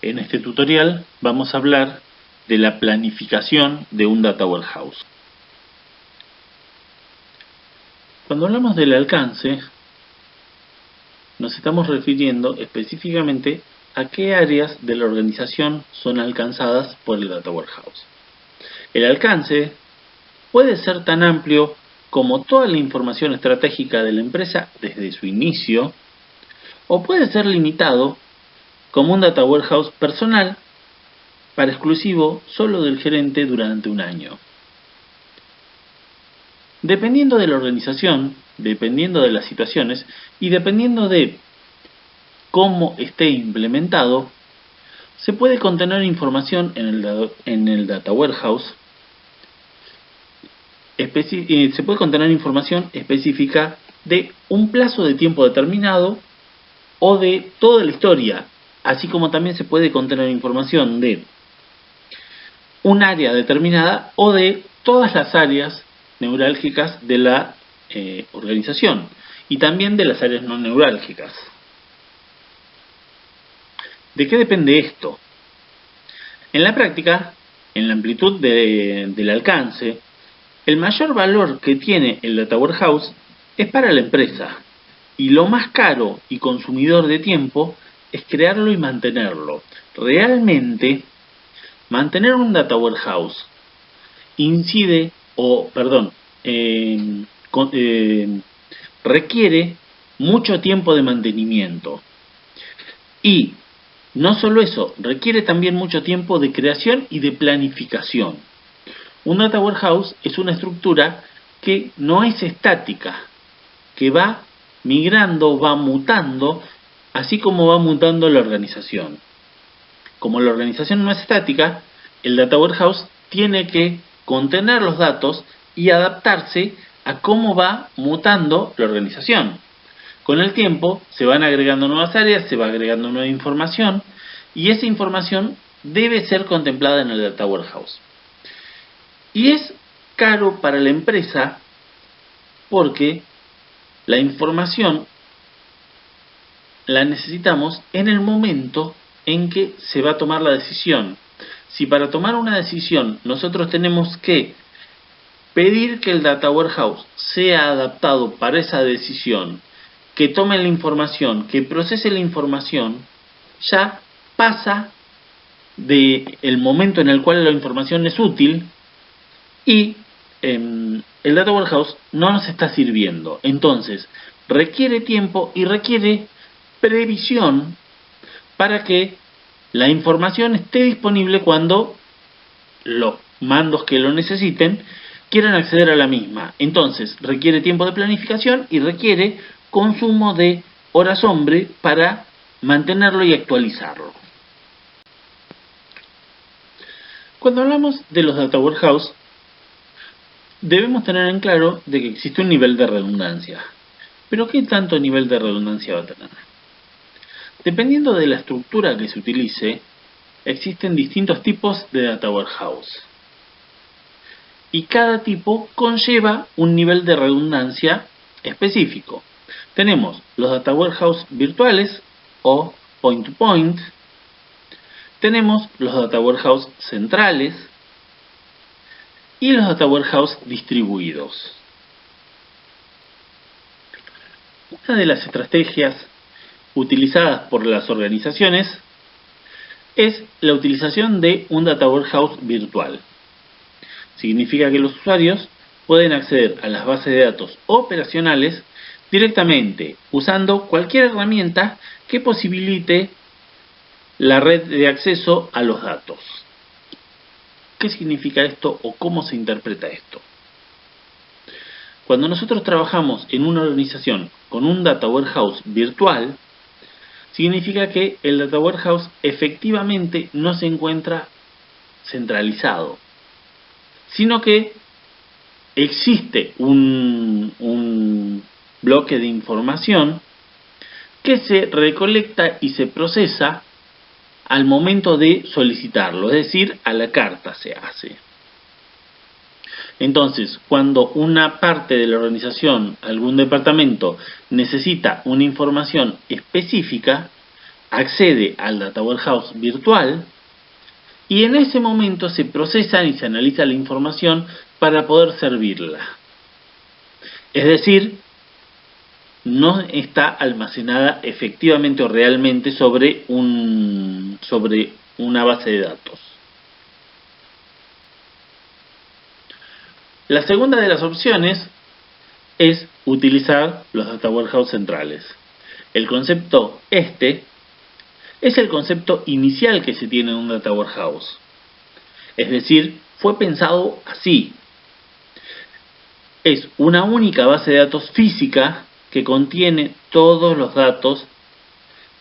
En este tutorial vamos a hablar de la planificación de un Data Warehouse. Cuando hablamos del alcance, nos estamos refiriendo específicamente a qué áreas de la organización son alcanzadas por el Data Warehouse. El alcance puede ser tan amplio como toda la información estratégica de la empresa desde su inicio, o puede ser limitado como un Data Warehouse personal para exclusivo solo del gerente durante un año. Dependiendo de la organización, dependiendo de las situaciones y dependiendo de cómo esté implementado, se puede contener información en el Data Warehouse. Se puede contener información específica de un plazo de tiempo determinado o de toda la historia, así como también se puede contener información de un área determinada o de todas las áreas neurálgicas de la organización y también de las áreas no neurálgicas. ¿De qué depende esto? En la práctica, en la amplitud del alcance, el mayor valor que tiene el Data Warehouse es para la empresa, y lo más caro y consumidor de tiempo es crearlo y mantenerlo. Realmente, mantener un Data Warehouse requiere mucho tiempo de mantenimiento. Y no solo eso, requiere también mucho tiempo de creación y de planificación. Un Data Warehouse es una estructura que no es estática, que va migrando, va mutando, así como va mutando la organización. Como la organización no es estática, el Data Warehouse tiene que contener los datos y adaptarse a cómo va mutando la organización. Con el tiempo se van agregando nuevas áreas, se va agregando nueva información y esa información debe ser contemplada en el Data Warehouse. Y es caro para la empresa porque la información la necesitamos en el momento en que se va a tomar la decisión. Si para tomar una decisión nosotros tenemos que pedir que el Data Warehouse sea adaptado para esa decisión, que tome la información, que procese la información, ya pasa del momento en el cual la información es útil y el Data Warehouse no nos está sirviendo. Entonces, requiere tiempo y requiere previsión para que la información esté disponible cuando los mandos que lo necesiten quieran acceder a la misma. Entonces, requiere tiempo de planificación y requiere consumo de horas hombre para mantenerlo y actualizarlo. Cuando hablamos de los Data Warehouse, debemos tener en claro de que existe un nivel de redundancia. ¿Pero qué tanto nivel de redundancia va a tener? Dependiendo de la estructura que se utilice, existen distintos tipos de Data Warehouse. Y cada tipo conlleva un nivel de redundancia específico. Tenemos los Data Warehouse virtuales o point-to-point. Tenemos los Data Warehouse centrales y los Data Warehouse distribuidos. Una de las estrategias utilizadas por las organizaciones es la utilización de un Data Warehouse virtual. Significa que los usuarios pueden acceder a las bases de datos operacionales directamente usando cualquier herramienta que posibilite la red de acceso a los datos. ¿Qué significa esto o cómo se interpreta esto? Cuando nosotros trabajamos en una organización con un Data Warehouse virtual, significa que el Data Warehouse efectivamente no se encuentra centralizado, sino que existe un bloque de información que se recolecta y se procesa al momento de solicitarlo, es decir, a la carta se hace. Entonces, cuando una parte de la organización, algún departamento, necesita una información específica, accede al Data Warehouse virtual y en ese momento se procesa y se analiza la información para poder servirla. Es decir, no está almacenada efectivamente o realmente sobre una base de datos. La segunda de las opciones es utilizar los Data Warehouse centrales. El concepto es el concepto inicial que se tiene en un Data Warehouse. Es decir, fue pensado así. Es una única base de datos física que contiene todos los datos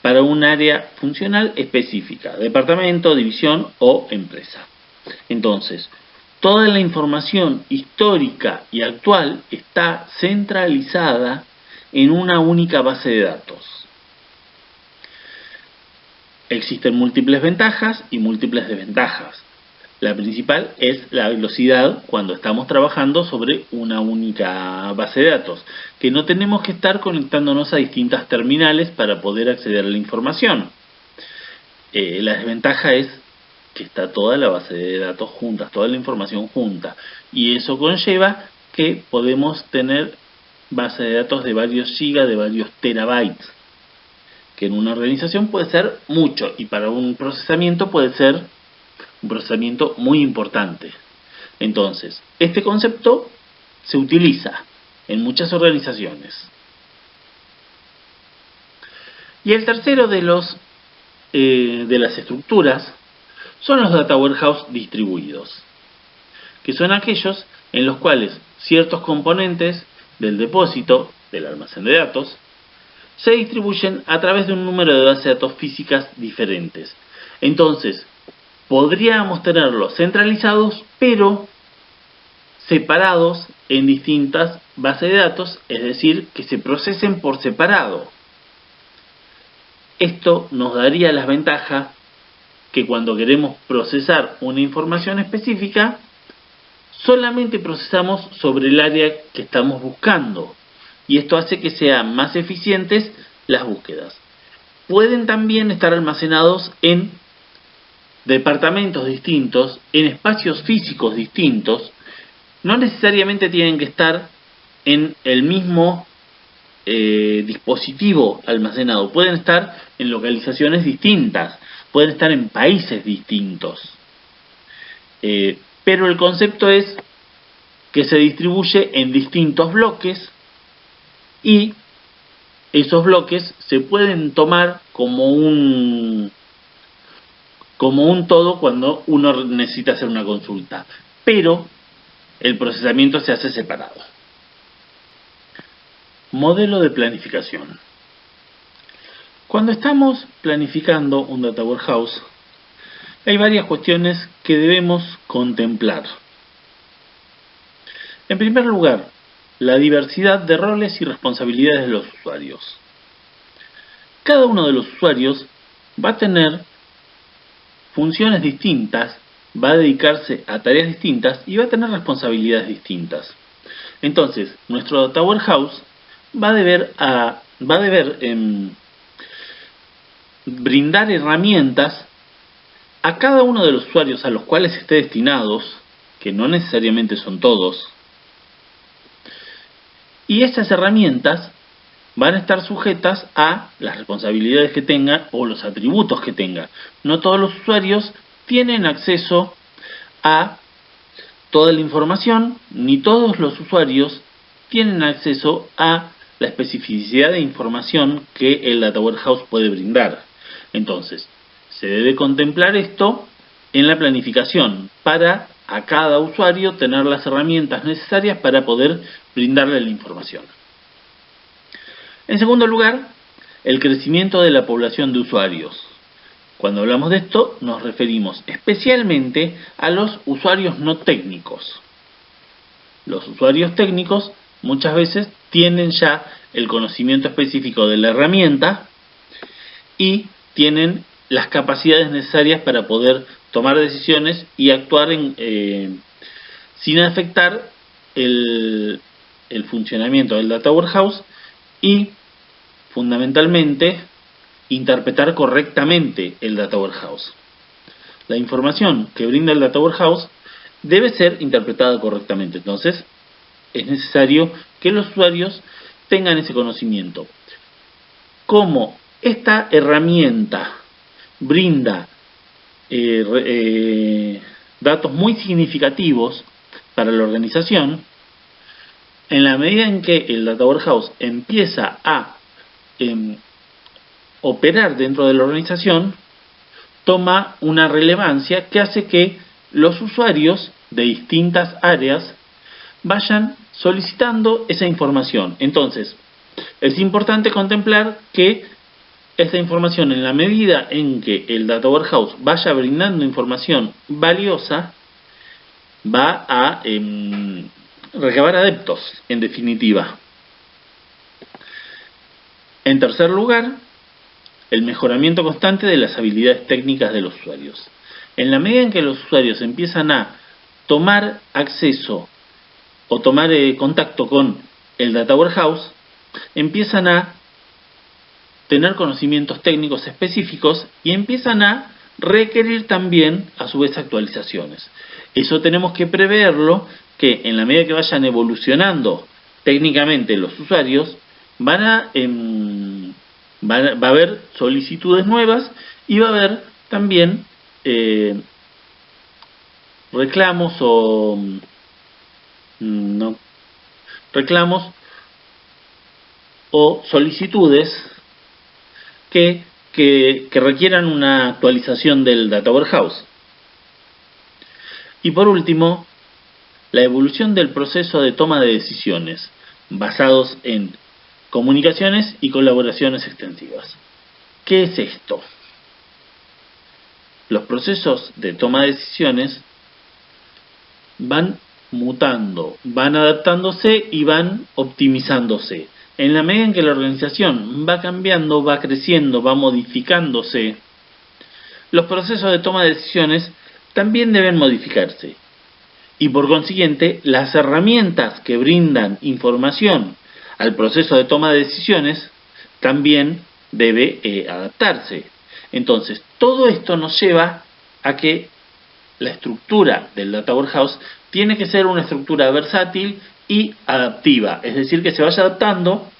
para un área funcional específica, departamento, división o empresa. Entonces, toda la información histórica y actual está centralizada en una única base de datos. Existen múltiples ventajas y múltiples desventajas. La principal es la velocidad cuando estamos trabajando sobre una única base de datos, que no tenemos que estar conectándonos a distintas terminales para poder acceder a la información. La desventaja es que está toda la base de datos junta, toda la información junta, y eso conlleva que podemos tener base de datos de varios gigas, de varios terabytes, que en una organización puede ser mucho, y para un procesamiento puede ser un procesamiento muy importante. Entonces, este concepto se utiliza en muchas organizaciones. Y el tercero de las estructuras son los Data Warehouse distribuidos, que son aquellos en los cuales ciertos componentes del depósito, del almacén de datos, se distribuyen a través de un número de bases de datos físicas diferentes. Entonces, podríamos tenerlos centralizados, pero separados en distintas bases de datos, es decir, que se procesen por separado. Esto nos daría la ventaja que cuando queremos procesar una información específica, solamente procesamos sobre el área que estamos buscando, y esto hace que sean más eficientes las búsquedas. Pueden también estar almacenados en departamentos distintos, en espacios físicos distintos. No necesariamente tienen que estar en el mismo dispositivo almacenado, pueden estar en localizaciones distintas, pueden estar en países distintos, pero el concepto es que se distribuye en distintos bloques y esos bloques se pueden tomar como un todo cuando uno necesita hacer una consulta, pero el procesamiento se hace separado. Modelo de planificación. Cuando estamos planificando un Data Warehouse, hay varias cuestiones que debemos contemplar. En primer lugar, la diversidad de roles y responsabilidades de los usuarios. Cada uno de los usuarios va a tener funciones distintas, va a dedicarse a tareas distintas y va a tener responsabilidades distintas. Entonces, nuestro Data Warehouse va a deber brindar herramientas a cada uno de los usuarios a los cuales esté destinados, que no necesariamente son todos, y esas herramientas van a estar sujetas a las responsabilidades que tengan o los atributos que tengan. No todos los usuarios tienen acceso a toda la información, ni todos los usuarios tienen acceso a la especificidad de información que el Data Warehouse puede brindar. Entonces, se debe contemplar esto en la planificación para a cada usuario tener las herramientas necesarias para poder brindarle la información. En segundo lugar, el crecimiento de la población de usuarios. Cuando hablamos de esto, nos referimos especialmente a los usuarios no técnicos. Los usuarios técnicos muchas veces tienen ya el conocimiento específico de la herramienta y tienen las capacidades necesarias para poder tomar decisiones y actuar sin afectar el funcionamiento del Data Warehouse y fundamentalmente interpretar correctamente el Data Warehouse. La información que brinda el Data Warehouse debe ser interpretada correctamente. Entonces, es necesario que los usuarios tengan ese conocimiento. Como esta herramienta brinda datos muy significativos para la organización, en la medida en que el Data Warehouse empieza a operar dentro de la organización, toma una relevancia que hace que los usuarios de distintas áreas vayan solicitando esa información. Entonces, es importante contemplar que esta información, en la medida en que el Data Warehouse vaya brindando información valiosa, va a recabar adeptos, en definitiva. En tercer lugar, el mejoramiento constante de las habilidades técnicas de los usuarios. En la medida en que los usuarios empiezan a tomar acceso o tomar contacto con el Data Warehouse, empiezan a tener conocimientos técnicos específicos y empiezan a requerir también, a su vez, actualizaciones. Eso tenemos que preverlo, que en la medida que vayan evolucionando técnicamente los usuarios, va a haber solicitudes nuevas y va a haber también reclamos o solicitudes que requieran una actualización del Data Warehouse. Y por último, la evolución del proceso de toma de decisiones basados en comunicaciones y colaboraciones extensivas. ¿Qué es esto? Los procesos de toma de decisiones van mutando, van adaptándose y van optimizándose. En la medida en que la organización va cambiando, va creciendo, va modificándose, los procesos de toma de decisiones también deben modificarse. Y por consiguiente, las herramientas que brindan información al proceso de toma de decisiones también debe adaptarse. Entonces, todo esto nos lleva a que la estructura del Data Warehouse tiene que ser una estructura versátil y adaptiva, es decir, que se vaya adaptando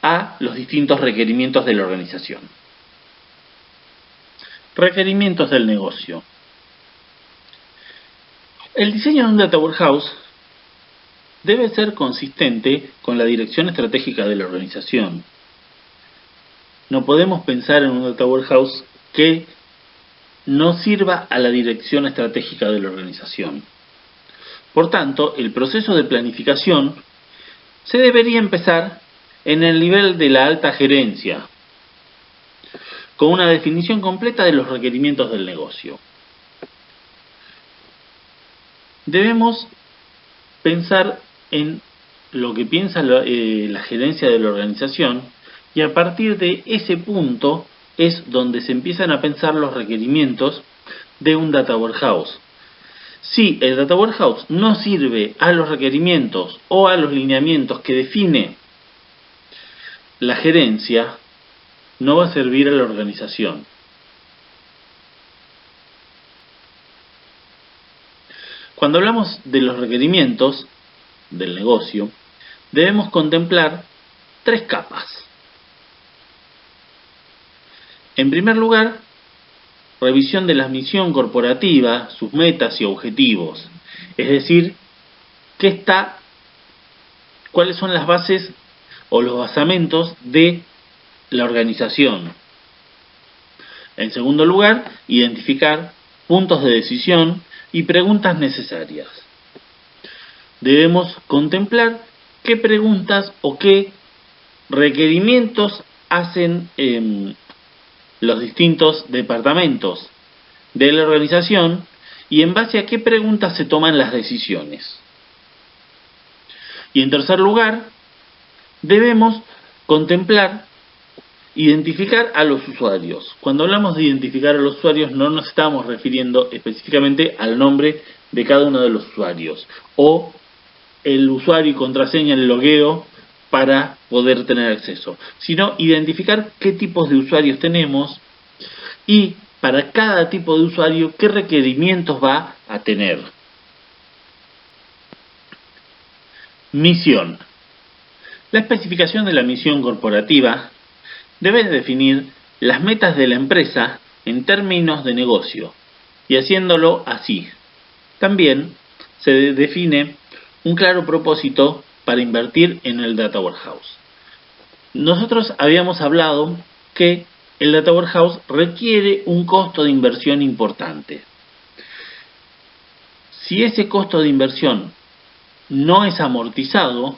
a los distintos requerimientos de la organización. Requerimientos del negocio. El diseño de un Data Warehouse debe ser consistente con la dirección estratégica de la organización. No podemos pensar en un Data Warehouse que no sirva a la dirección estratégica de la organización. Por tanto, el proceso de planificación se debería empezar en el nivel de la alta gerencia, con una definición completa de los requerimientos del negocio. Debemos pensar en lo que piensa la gerencia de la organización, y a partir de ese punto es donde se empiezan a pensar los requerimientos de un Data Warehouse. Si el Data Warehouse no sirve a los requerimientos o a los lineamientos que define la gerencia, no va a servir a la organización. Cuando hablamos de los requerimientos del negocio, debemos contemplar tres capas. En primer lugar, revisión de la misión corporativa, sus metas y objetivos. Es decir, cuáles son las bases o los basamentos de la organización. En segundo lugar, identificar puntos de decisión y preguntas necesarias. Debemos contemplar qué preguntas o qué requerimientos hacen los distintos departamentos de la organización y en base a qué preguntas se toman las decisiones. Y en tercer lugar, debemos contemplar, identificar a los usuarios. Cuando hablamos de identificar a los usuarios, no nos estamos refiriendo específicamente al nombre de cada uno de los usuarios o el usuario y contraseña, el logueo para poder tener acceso, sino identificar qué tipos de usuarios tenemos y para cada tipo de usuario qué requerimientos va a tener. Misión. La especificación de la misión corporativa debe definir las metas de la empresa en términos de negocio y haciéndolo así. También se define un claro propósito para invertir en el Data Warehouse. Nosotros habíamos hablado que el Data Warehouse requiere un costo de inversión importante. Si ese costo de inversión no es amortizado,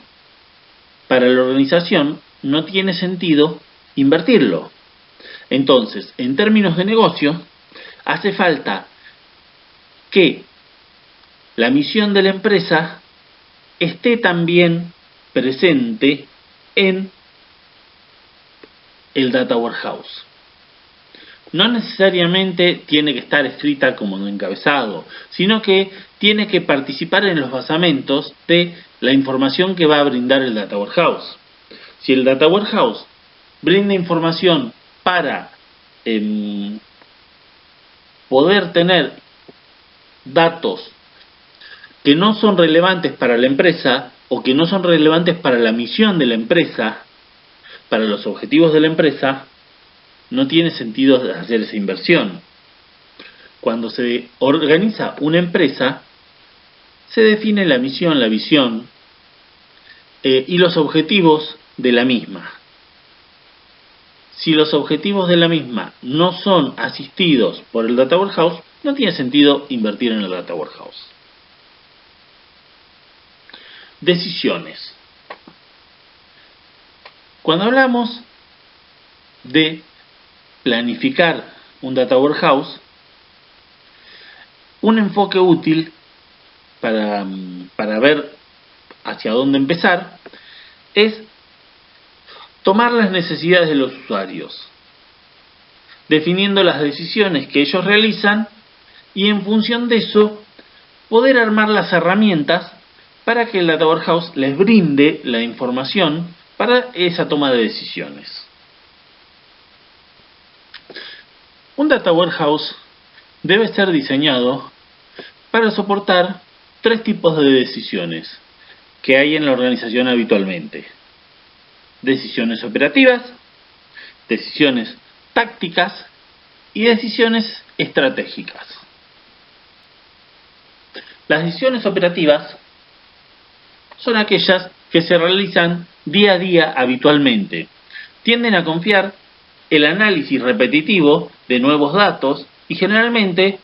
para la organización no tiene sentido invertirlo. Entonces, en términos de negocio, hace falta que la misión de la empresa esté también presente en el Data Warehouse. No necesariamente tiene que estar escrita como un encabezado, sino que tiene que participar en los basamentos de la información que va a brindar el Data Warehouse. Si el Data Warehouse brinda información para poder tener datos que no son relevantes para la empresa o que no son relevantes para la misión de la empresa, para los objetivos de la empresa, no tiene sentido hacer esa inversión. Cuando se organiza una empresa, se define la misión, la visión y los objetivos de la misma. Si los objetivos de la misma no son asistidos por el Data Warehouse, no tiene sentido invertir en el Data Warehouse. Decisiones. Cuando hablamos de planificar un Data Warehouse, un enfoque útil para ver hacia dónde empezar es tomar las necesidades de los usuarios, definiendo las decisiones que ellos realizan y en función de eso poder armar las herramientas para que el Data Warehouse les brinde la información para esa toma de decisiones. Un Data Warehouse debe ser diseñado para soportar tres tipos de decisiones que hay en la organización habitualmente: decisiones operativas, decisiones tácticas y decisiones estratégicas. Las decisiones operativas son aquellas que se realizan día a día habitualmente. Tienden a confiar el análisis repetitivo de nuevos datos y generalmente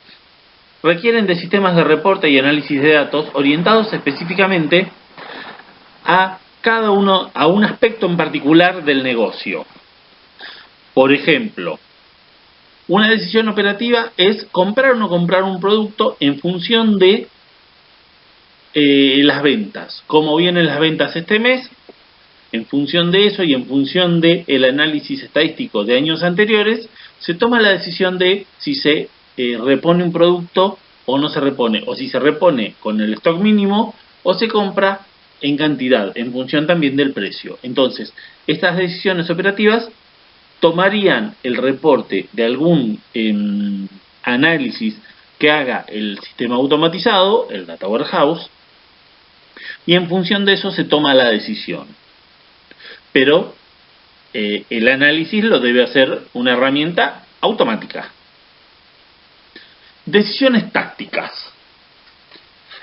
requieren de sistemas de reporte y análisis de datos orientados específicamente a un aspecto en particular del negocio. Por ejemplo, una decisión operativa es comprar o no comprar un producto en función de las ventas, cómo vienen las ventas este mes. En función de eso y en función del análisis estadístico de años anteriores, se toma la decisión de si se repone un producto o no se repone, o si se repone con el stock mínimo o se compra en cantidad, en función también del precio. Entonces, estas decisiones operativas tomarían el reporte de algún análisis que haga el sistema automatizado, el Data Warehouse, y en función de eso se toma la decisión. Pero el análisis lo debe hacer una herramienta automática. Decisiones tácticas.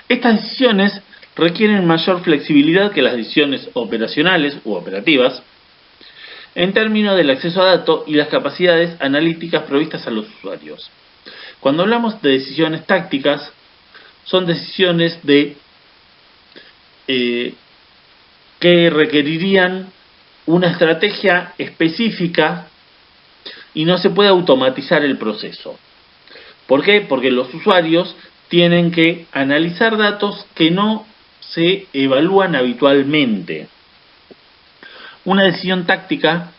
Estas decisiones requieren mayor flexibilidad que las decisiones operacionales u operativas en términos del acceso a datos y las capacidades analíticas provistas a los usuarios. Cuando hablamos de decisiones tácticas, son decisiones que requerirían una estrategia específica y no se puede automatizar el proceso. ¿Por qué? Porque los usuarios tienen que analizar datos que no se evalúan habitualmente. Una decisión táctica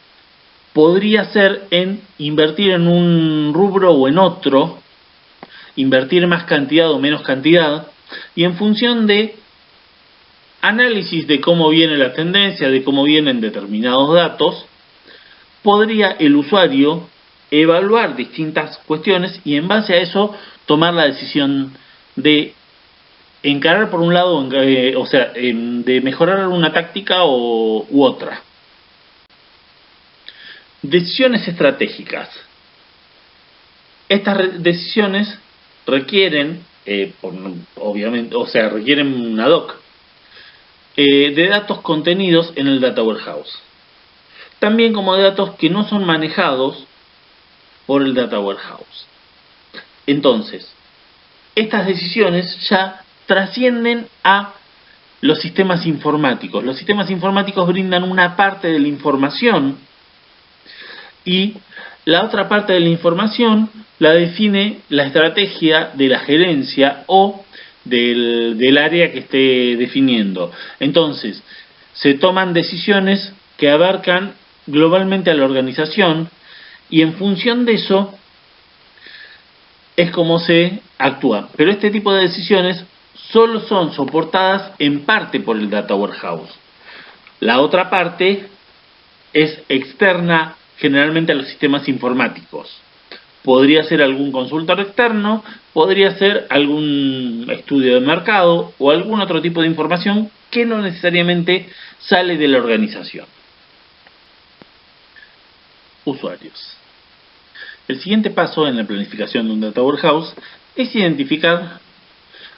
podría ser en invertir en un rubro o en otro, invertir más cantidad o menos cantidad, y en función de análisis de cómo viene la tendencia, de cómo vienen determinados datos, podría el usuario evaluar distintas cuestiones y en base a eso tomar la decisión de encarar por un lado, de mejorar una táctica u otra. Decisiones estratégicas. Estas decisiones requieren, requieren ad hoc de datos contenidos en el Data Warehouse. También como de datos que no son manejados por el Data Warehouse. Entonces, estas decisiones ya trascienden a los sistemas informáticos. Los sistemas informáticos brindan una parte de la información y la otra parte de la información la define la estrategia de la gerencia o del área que esté definiendo. Entonces, se toman decisiones que abarcan globalmente a la organización y en función de eso es como se actúa. Pero este tipo de decisiones solo son soportadas en parte por el Data Warehouse. La otra parte es externa generalmente a los sistemas informáticos. Podría ser algún consultor externo, podría ser algún estudio de mercado o algún otro tipo de información que no necesariamente sale de la organización. Usuarios. El siguiente paso en la planificación de un Data Warehouse es identificar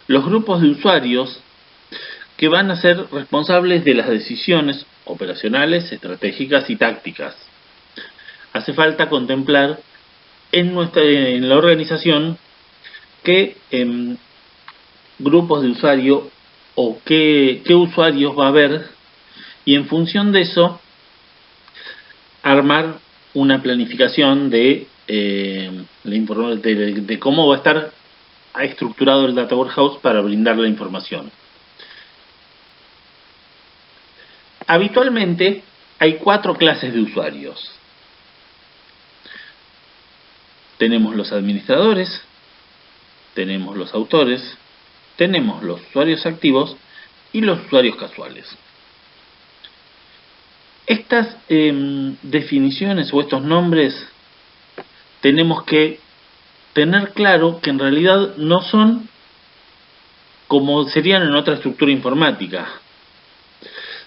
los grupos de usuarios que van a ser responsables de las decisiones operacionales, estratégicas y tácticas. Hace falta contemplar en la organización qué grupos de usuario o qué usuarios va a haber y en función de eso armar una planificación de cómo va a estar estructurado el Data Warehouse para brindar la información. Habitualmente hay 4 clases de usuarios. Tenemos los administradores, tenemos los autores, tenemos los usuarios activos y los usuarios casuales. Estas definiciones o estos nombres tenemos que tener claro que en realidad no son como serían en otra estructura informática,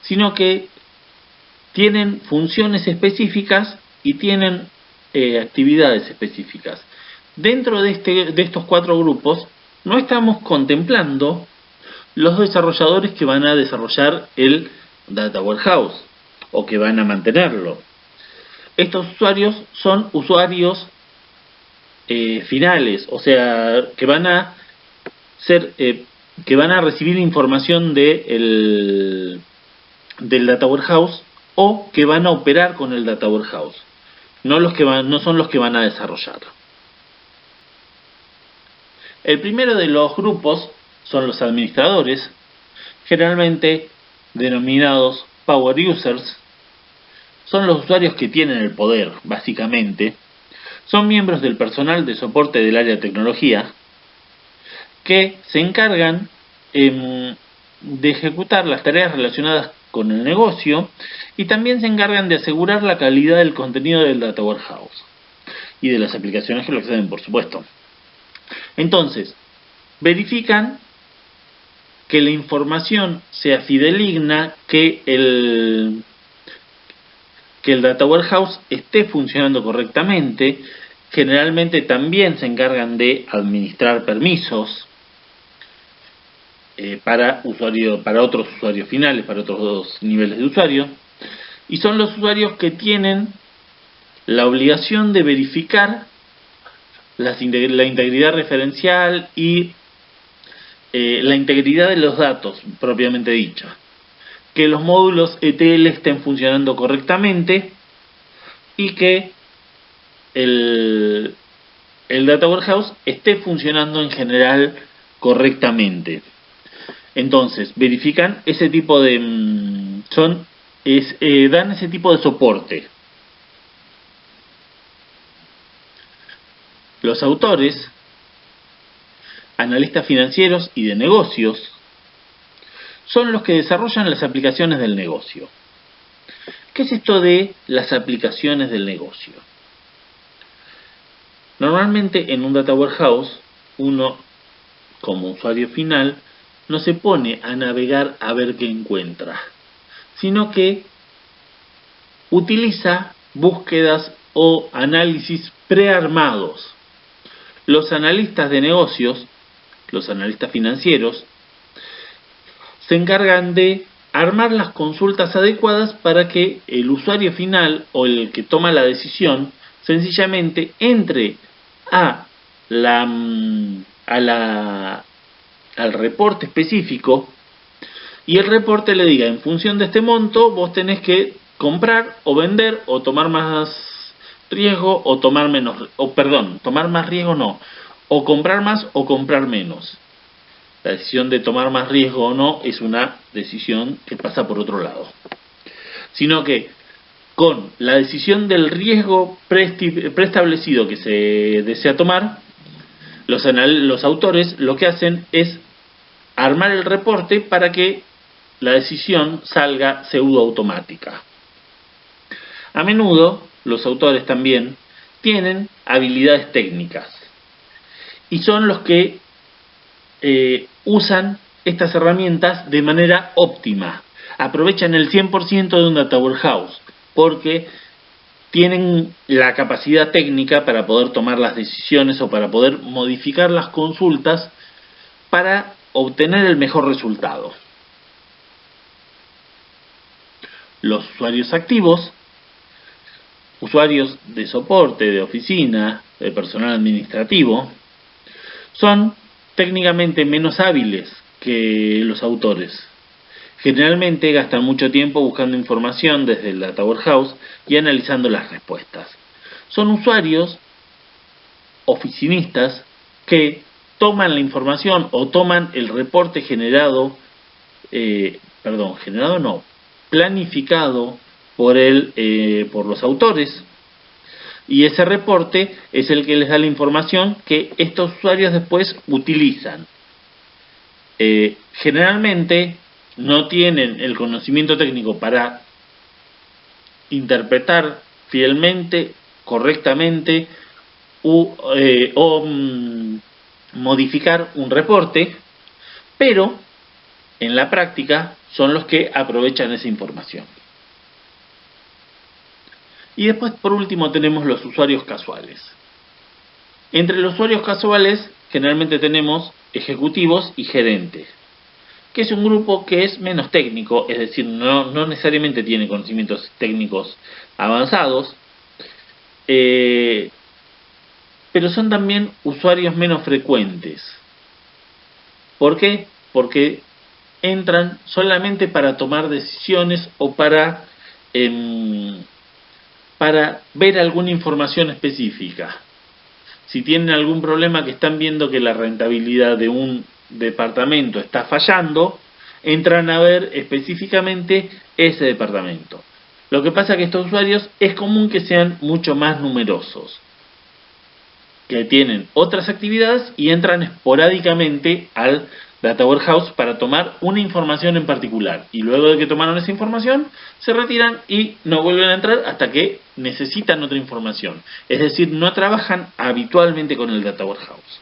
sino que tienen funciones específicas y tienen actividades específicas. Dentro de estos 4 grupos no estamos contemplando los desarrolladores que van a desarrollar el Data Warehouse o que van a mantenerlo. Estos usuarios son usuarios finales, o sea, que van a recibir información del Data Warehouse o que van a operar con el Data Warehouse. No son los que van a desarrollar. El primero de los grupos son los administradores, generalmente denominados Power Users. Son los usuarios que tienen el poder, básicamente. Son miembros del personal de soporte del área de tecnología que se encargan de ejecutar las tareas relacionadas con el negocio y también se encargan de asegurar la calidad del contenido del Data Warehouse y de las aplicaciones que lo acceden, por supuesto. Entonces, verifican que la información sea fidedigna, que el Data Warehouse esté funcionando correctamente. Generalmente también se encargan de administrar permisos para otros usuarios finales, para otros 2 niveles de usuario, y son los usuarios que tienen la obligación de verificar la integridad referencial y la integridad de los datos propiamente dicha, que los módulos ETL estén funcionando correctamente y que el Data Warehouse esté funcionando en general correctamente. Entonces, verifican ese tipo de dan ese tipo de soporte. Los autores, analistas financieros y de negocios, son los que desarrollan las aplicaciones del negocio. ¿Qué es esto de las aplicaciones del negocio? Normalmente en un Data Warehouse, uno como usuario final no se pone a navegar a ver qué encuentra, sino que utiliza búsquedas o análisis prearmados. Los analistas de negocios, los analistas financieros, se encargan de armar las consultas adecuadas para que el usuario final o el que toma la decisión sencillamente entre al reporte específico y el reporte le diga: en función de este monto vos tenés que comprar o vender o tomar más riesgo o tomar más riesgo no, o comprar más o comprar menos. La decisión de tomar más riesgo o no es una decisión que pasa por otro lado, sino que con la decisión del riesgo preestablecido que se desea tomar, los autores lo que hacen es armar el reporte para que la decisión salga pseudo automática. A menudo los autores también tienen habilidades técnicas y son los que usan estas herramientas de manera óptima. Aprovechan el 100% de un Data Warehouse porque tienen la capacidad técnica para poder tomar las decisiones o para poder modificar las consultas para obtener el mejor resultado. Los usuarios activos, usuarios de soporte, de oficina, de personal administrativo, son técnicamente menos hábiles que los autores. Generalmente gastan mucho tiempo buscando información desde el Data Warehouse y analizando las respuestas. Son usuarios oficinistas que toman la información o toman el reporte planificado por los autores, y ese reporte es el que les da la información que estos usuarios después utilizan. Generalmente no tienen el conocimiento técnico para interpretar fielmente, correctamente o modificar un reporte, pero en la práctica son los que aprovechan esa información. Y después, por último, tenemos los usuarios casuales. Entre los usuarios casuales generalmente tenemos ejecutivos y gerentes, que es un grupo que es menos técnico, es decir, no necesariamente tiene conocimientos técnicos avanzados, pero son también usuarios menos frecuentes. ¿Por qué? Porque entran solamente para tomar decisiones o para ver alguna información específica. Si tienen algún problema, que están viendo que la rentabilidad de un departamento está fallando, entran a ver específicamente ese departamento. Lo que pasa es que estos usuarios es común que sean mucho más numerosos, que tienen otras actividades y entran esporádicamente al Data Warehouse para tomar una información en particular, y luego de que tomaron esa información se retiran y no vuelven a entrar hasta que necesitan otra información. Es decir, no trabajan habitualmente con el Data Warehouse.